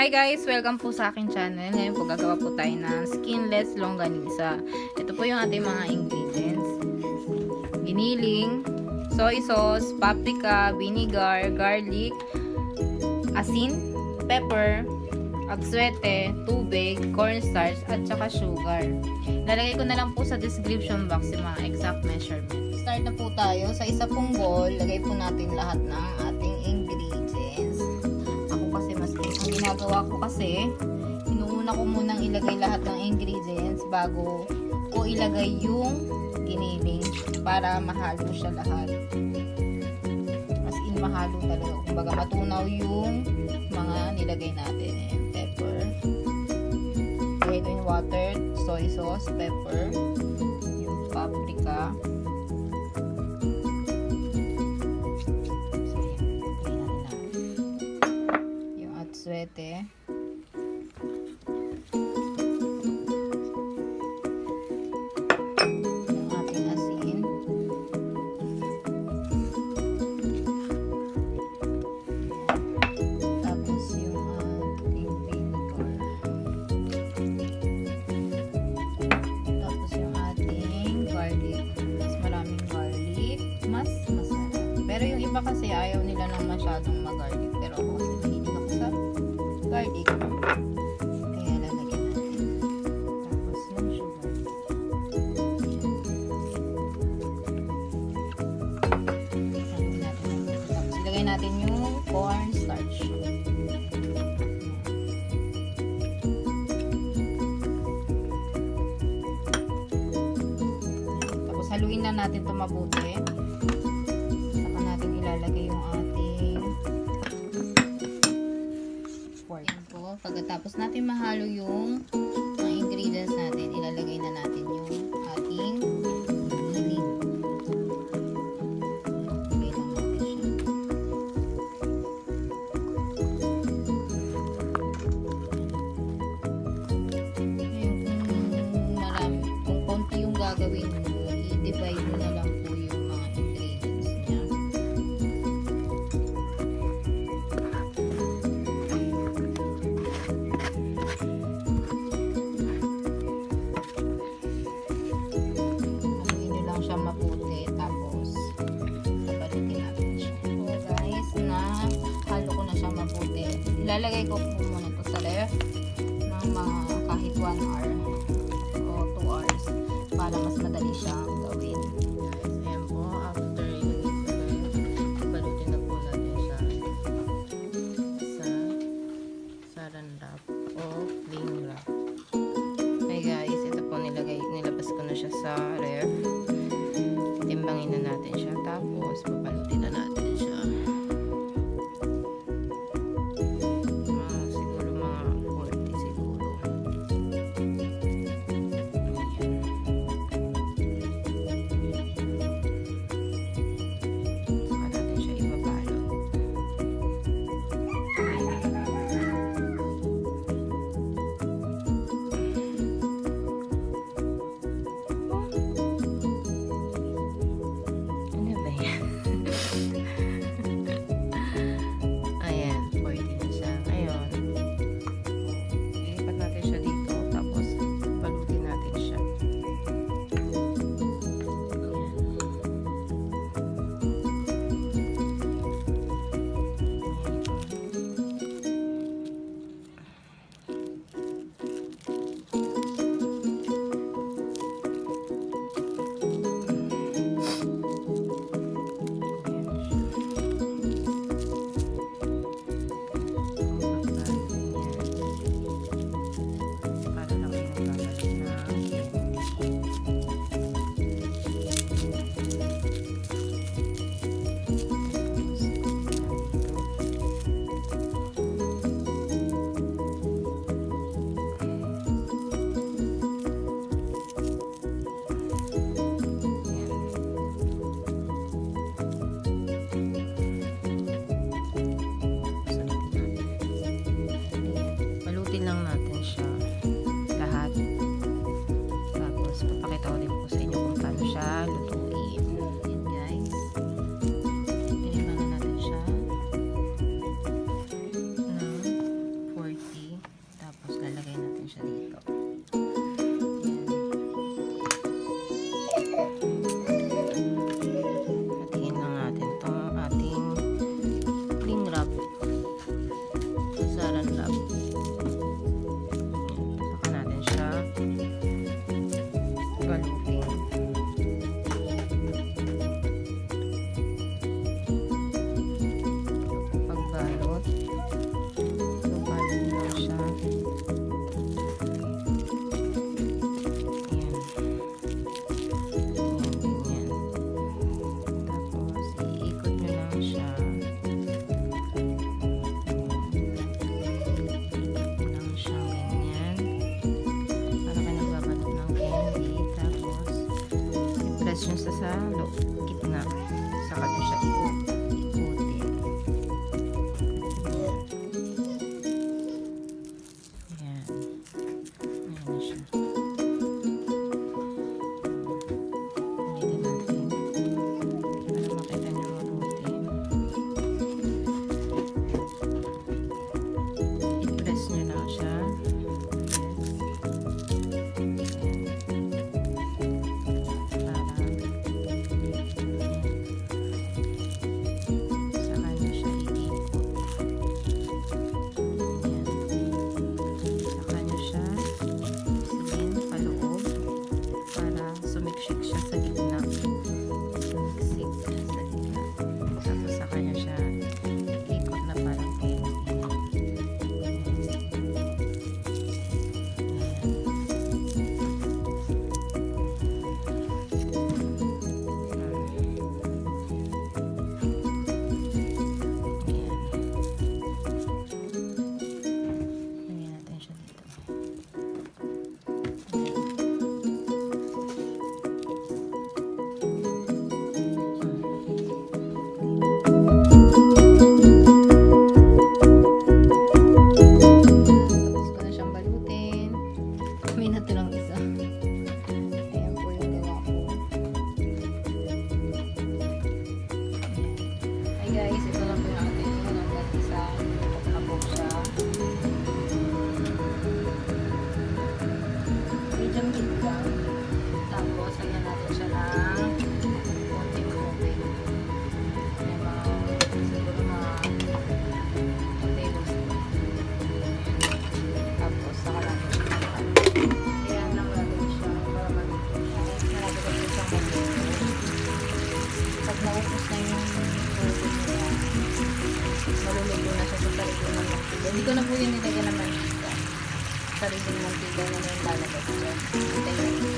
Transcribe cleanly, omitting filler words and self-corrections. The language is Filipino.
Hi guys! Welcome po sa aking channel. Ngayon po gagawa po tayo ng skinless longganisa. Ito po yung ating mga ingredients. Giniling, soy sauce, paprika, vinegar, garlic, asin, pepper, atsuete, tubig, cornstarch, at saka sugar. Lalagay ko na lang po sa description box yung mga exact measurement. Start na po tayo. Sa isa pong bowl, lagay po natin lahat ng ating ingredients. Ang ginagawa ko kasi, inuuna ko munang ilagay lahat ng ingredients bago ko ilagay yung giniling para mahalo siya lahat. As in, mahalo talaga. Kumbaga matunaw yung mga nilagay natin. Pepper. Lagay ko yung water, soy sauce, pepper, yung paprika. Atsuete, yung ating asin, tapos yung ating vinegar, tapos yung ating garlic. Mas maraming garlic, mas masarap. Pero yung iba kasi ayaw nila ng masyadong magarlic, pero ako kasi mahilig ako sa garlic. Kaya lalagyan natin. Tapos yung sugar. Tapos ilagay natin yung cornstarch. Tapos haluin na natin ito mabuti. Saka natin ilalagay yung ating pork. Pagkatapos natin mahalo yung mga ingredients natin, ilalagay na natin yung ating giniling. Ilagay lang natin siya. Kung konti yung gagawin mo, i-divide mo na lang po yung mga ingredients niya. Mabuti, tapos babalikin natin siya. So guys, halo ko na siya mabuti. Ilalagay ko po muna ito sa ref ng mga kahit 1 hour o 2 hours para mas madali siyang gawin. Ayan po, after ilagay sa ref, balutin na po natin siya sa saran wrap o cling wrap. Okay guys, ito po nilabas ko na siya sa ref. Timbangin na natin siya, tapos papalutin na natin siya. Siguro mga 40 siguro. Ayan. Saka natin siya ibabalot. Lang natin siya lahat, tapos papakita ko din po sa inyo kung paano siya lutuin. Yan guys, tinibangan natin siya ng 40. gitna. Saka nyo siya ikutin. Ayan. Ayan na siya. Ulitin natin. Para makita nyo mabuti. I-press nyo lang siya. Guys, ito lang po yung ating longganisa. Ito na po siya. Medium heat lang. Tapos, lagyan natin siya ng konting tubig. May mga, siguro mga tablespoon. Tapos, saka lang siya. Ayan lang natin siya para mag-ito. Nalagyan ko siyang mag-ito. Pag naupos na yung maluluto na siya sa sariling ng mantika. Hindi ko na po yung nilagyan ng mantika. Sariling mantika na yung lalabas dyan. Hintay na ito.